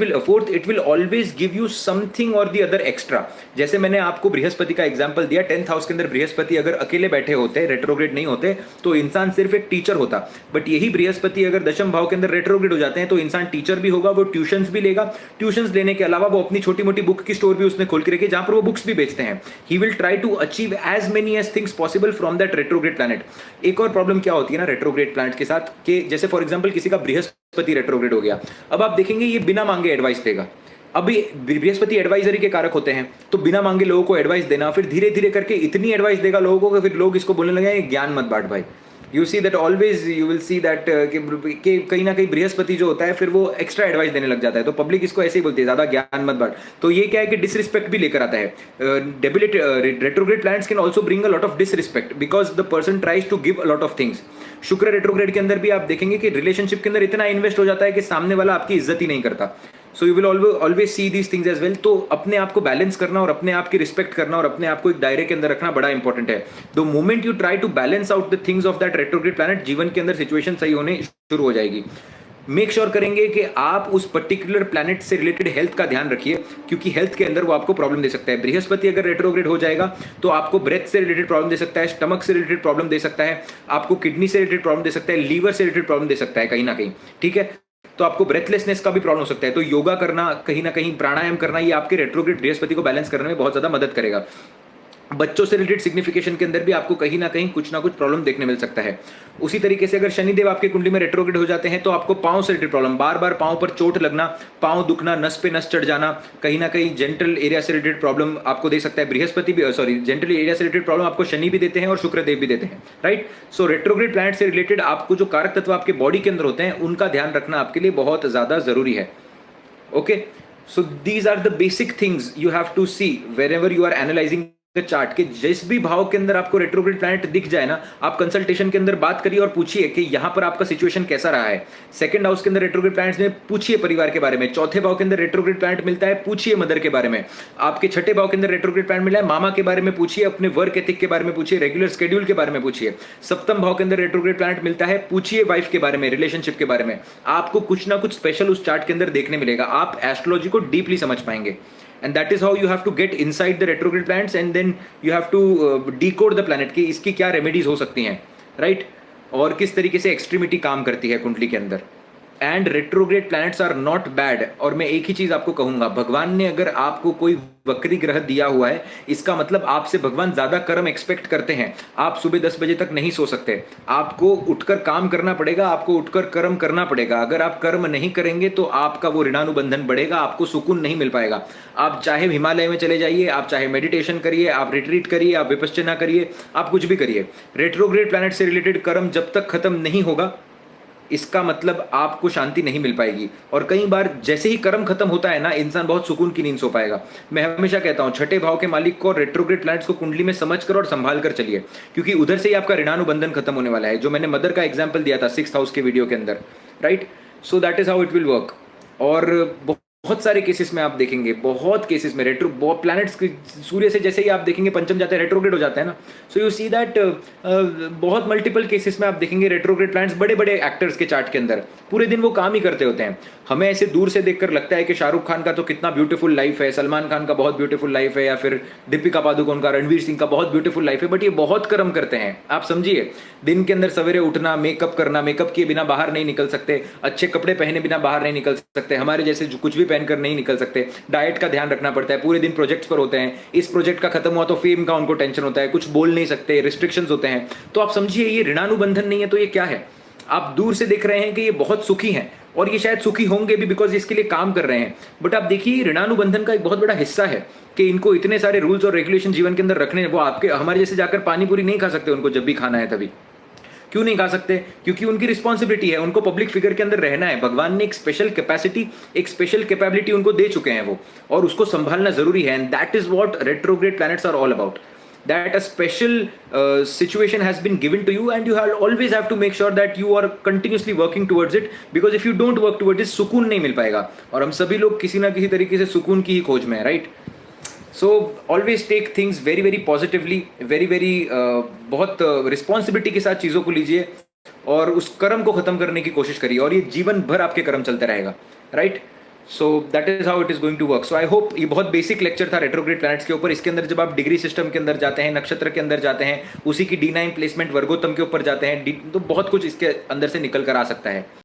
will always give you something और द अदर एक्स्ट्रा. जैसे मैंने आपको बृहस्पति का एग्जांपल दिया, 10th हाउस के अंदर बृहस्पति अगर अकेले बैठे होते, रेट्रोग्रेड नहीं होते, तो इंसान सिर्फ एक टीचर होता. बट यही बृहस्पति अगर दशम भाव के अंदर रेट्रोग्रेड हो जाते हैं, तो इंसान टीचर भी होगा, वो ट्यूशंस भी लेगा. ट्यूशंस लेने के अलावा वो अपनी छोटी मोटी बुक की स्टोर भी उसने खोल के रखी, जहां पर वो बुक्स भी बेचते हैं. He will try to achieve as many as things possible from that retrograde planet. एक और प्रॉब्लम क्या होती है ना रेट्रोग्रेड प्लैनेट के साथ, कि जैसे फॉर एग्जांपल किसी का बृहस्पति रेट्रोग्रेड हो गया, अब आप देखेंगे ये बिना मांगे एडवाइस देगा. अभी बृहस्पति एडवाइजरी के कारक होते हैं, तो बिना मांगे लोगों को एडवाइस देना, फिर धीरे धीरे करके इतनी एडवाइस देगा लोगों को कि फिर लोग इसको बोलने लगे ज्ञान मत बांट भाई. You see that always you will see that कि कहीं ना कहीं बृहस्पति जो होता है फिर वो एक्स्ट्रा एडवाइस देने लग जाता है, तो पब्लिक इसको ऐसे ही बोलती है, ज्यादा ज्ञान मत बांट. तो ये क्या है कि डिसरिस्पेक्ट भी लेकर आता है. Retrograde planets can also bring a lot of disrespect because the person tries to give a lot of things. शुक्र रेट्रोग्रेड के अंदर भी आप देखेंगे कि रिलेशनशिप के अंदर इतना इन्वेस्ट हो जाता है कि सामने वाला आपकी इज्जत ही नहीं करता. So you will always see these things as well. तो अपने आप को बैलेंस करना और अपने आप की रिस्पेक्ट करना और अपने आप को एक दायरे के अंदर रखना बड़ा इंपॉर्टेंट है। The moment you try to balance out the things of that retrograde planet, जीवन के अंदर सिचुएशन सही होने शुरू हो जाएगी। मेक श्योर करेंगे कि आप उस पर्टिकुलर प्लैनेट से रिलेटेड हेल्थ का ध्यान रखिए, क्योंकि हेल्थ के अंदर वो आपको प्रॉब्लम दे सकता है। बृहस्पति अगर रेट्रोग्रेड हो जाएगा तो आपको ब्रेथ से रिलेटेड प्रॉब्लम दे सकता है, स्टमक से रिलेटेड प्रॉब्लम दे सकता है, आपको किडनी से रिलेटेड प्रॉब्लम दे सकता है, लीवर से रिलेटेड प्रॉब्लम दे सकता है कहीं ना कहीं, ठीक है। तो आपको ब्रेथलेसनेस का भी प्रॉब्लम हो सकता है। तो योगा करना, कहीं ना कहीं प्राणायाम करना, ये आपके रेट्रोग्रेड बृहस्पति को बैलेंस करने में बहुत ज्यादा मदद करेगा। बच्चों से रिलेटेड सिग्निफिकेशन के अंदर भी आपको कहीं ना कहीं कुछ ना कुछ प्रॉब्लम देखने मिल सकता है। उसी तरीके से अगर शनिदेव आपके कुंडली में रेट्रोग्रेड हो जाते हैं तो आपको पांव से रिलेटेड प्रॉब्लम, बार बार पांव पर चोट लगना, पांव दुखना, नस पे नस चढ़ जाना, कहीं ना कहीं जेंटल एरिया से रिलेटेड प्रॉब्लम आपको दे सकता है। बृहस्पति भी, सॉरी, जेंटल एरिया से रिलेटेड प्रॉब्लम आपको शनि भी देते हैं और शुक्रदेव भी देते हैं, राइट। सो रेट्रोग्रेड प्लैनेट से रिलेटेड आपको जो कारक तत्व आपके बॉडी के अंदर होते हैं उनका ध्यान रखना आपके लिए बहुत ज्यादा जरूरी है। Okay, so these are the basic things you have to see wherever you are analysing chart के। जिस भी भाव के अंदर आपको रेट्रोग्रेड प्लैनेट दिख जाए ना, आप कंसल्टेशन के अंदर बात करिए और पूछिए कि यहां पर आपका सिचुएशन कैसा रहा है। सेकंड हाउस के अंदर रेट्रोग्रेड प्लैनेट्स में पूछिए परिवार के बारे में। चौथे भाव के अंदर रेट्रोग्रेड प्लैनेट मिलता है, पूछिए मदर के बारे में। आपके छठे भाव के अंदर रेट्रोग्रेड प्लैनेट मिला है, मामा के बारे में पूछिए, अपने वर्क एथिक के बारे में पूछिए, रेगुलर स्केड्यूल के बारे में पूछिए। सप्तम भाव के अंदर रेट्रोग्रेड प्लैनेट मिलता है, पूछिए वाइफ के बारे में, रिलेशनशिप के बारे में। आपको कुछ ना कुछ स्पेशल उस चार्ट के अंदर देखने मिलेगा। आप एस्ट्रोलॉजी को डीपली समझ पाएंगे। And that is how you have to get inside the retrograde planets, and then you have to decode the planet कि इसकी क्या रेमेडीज हो सकती हैं, राइट, और किस तरीके से एक्सट्रीमिटी काम करती है कुंडली के अंदर। And retrograde planets are not bad. और मैं एक ही चीज आपको कहूंगा, भगवान ने अगर आपको कोई वक्री ग्रह दिया हुआ है, इसका मतलब आपसे भगवान ज्यादा कर्म एक्सपेक्ट करते हैं। आप सुबह 10 बजे तक नहीं सो सकते, आपको उठकर काम करना पड़ेगा, आपको उठकर कर्म करना पड़ेगा। अगर आप कर्म नहीं करेंगे तो आपका वो ऋणानुबंधन बढ़ेगा, आपको सुकून नहीं मिल पाएगा। आप चाहे हिमालय में चले जाइए, आप चाहे मेडिटेशन करिए, आप रिट्रीट करिए, आप विपश्चना करिए, आप कुछ भी करिए, रेट्रोग्रेड प्लैनेट से रिलेटेड कर्म जब तक खत्म नहीं होगा, इसका मतलब आपको शांति नहीं मिल पाएगी। और कई बार जैसे ही कर्म खत्म होता है ना, इंसान बहुत सुकून की नींद सो पाएगा। मैं हमेशा कहता हूं, छठे भाव के मालिक को रेट्रोग्रेड प्लैनेट्स को कुंडली में समझ कर और संभाल कर चलिए, क्योंकि उधर से ही आपका ऋणानुबंधन खत्म होने वाला है। जो मैंने मदर का एग्जाम्पल दिया था 6th हाउस के वीडियो के अंदर, right. So that is how it will work. और बहुत सारे केसेस में आप देखेंगे, बहुत केसेस में रेट्रो प्लैनेट्स सूर्य से जैसे ही आप देखेंगे पंचम जाते हैं, रेट्रोग्रेड हो जाता है ना। सो यू सी दैट बहुत मल्टीपल केसेस में आप देखेंगे रेट्रोग्रेड प्लैनेट्स बड़े बड़े एक्टर्स के चार्ट के अंदर पूरे दिन वो काम ही करते होते हैं। हमें ऐसे दूर से देखकर लगता है कि शाहरुख खान का तो कितना ब्यूटीफुल लाइफ है, सलमान खान का बहुत ब्यूटीफुल लाइफ है, या फिर दीपिका पादुकोण का, रणवीर सिंह का बहुत ब्यूटीफुल लाइफ है, बट ये बहुत कर्म करते हैं। आप समझिए, दिन के अंदर सवेरे उठना, मेकअप करना, मेकअप किए बिना बाहर नहीं निकल सकते, अच्छे कपड़े पहने बिना बाहर नहीं निकल सकते, हमारे जैसे कुछ भी पहनकर नहीं निकल सकते, डाइट का ध्यान रखना पड़ता है, पूरे दिन प्रोजेक्ट्स पर होते हैं। इस प्रोजेक्ट का खत्म हुआ तो फेम का उनको टेंशन होता है, कुछ बोल नहीं सकते, रिस्ट्रिक्शंस होते हैं। तो आप समझिए, ये ऋणानुबंधन नहीं है तो ये क्या है? आप दूर से देख रहे हैं कि ये बहुत सुखी हैं, और ये शायद सुखी होंगे भी बिकॉज इसके लिए काम कर रहे हैं, बट आप देखिए ऋणानुबंधन का एक बहुत बड़ा हिस्सा है कि इनको इतने सारे रूल्स और रेगुलेशन जीवन के अंदर रखने। वो आपके हमारे जैसे जाकर पानी पूरी नहीं खा सकते, उनको जब भी खाना है तभी। क्यों नहीं खा सकते? क्योंकि उनकी रिस्पॉन्सिबिलिटी है, उनको पब्लिक फिगर के अंदर रहना है। भगवान ने एक स्पेशल कैपेसिटी, एक स्पेशल कैपेबिलिटी उनको दे चुके हैं वो, और उसको संभालना जरूरी है। And that is what retrograde planets are all about, that a special situation has been given to you, and you always have to make sure that you are continuously working towards it, because if you don't work towards it, सुकून नहीं मिल पाएगा। और हम सभी लोग किसी ना किसी तरीके से सुकून की ही खोज में है, right. So always take things very very positively, very very बहुत रिस्पॉन्सिबिलिटी के साथ चीज़ों को लीजिए, और उस कर्म को खत्म करने की कोशिश करिए, और ये जीवन भर आपके कर्म चलते रहेगा, right. So that is how it is going to work. So I hope, ये बहुत बेसिक लेक्चर था रेट्रोग्रेड प्लैनेट्स के ऊपर। इसके अंदर जब आप डिग्री सिस्टम के अंदर जाते हैं, नक्षत्र के अंदर जाते हैं, उसी की D9 प्लेसमेंट वर्गोत्तम के ऊपर जाते हैं, तो बहुत कुछ इसके अंदर से निकल कर आ सकता है।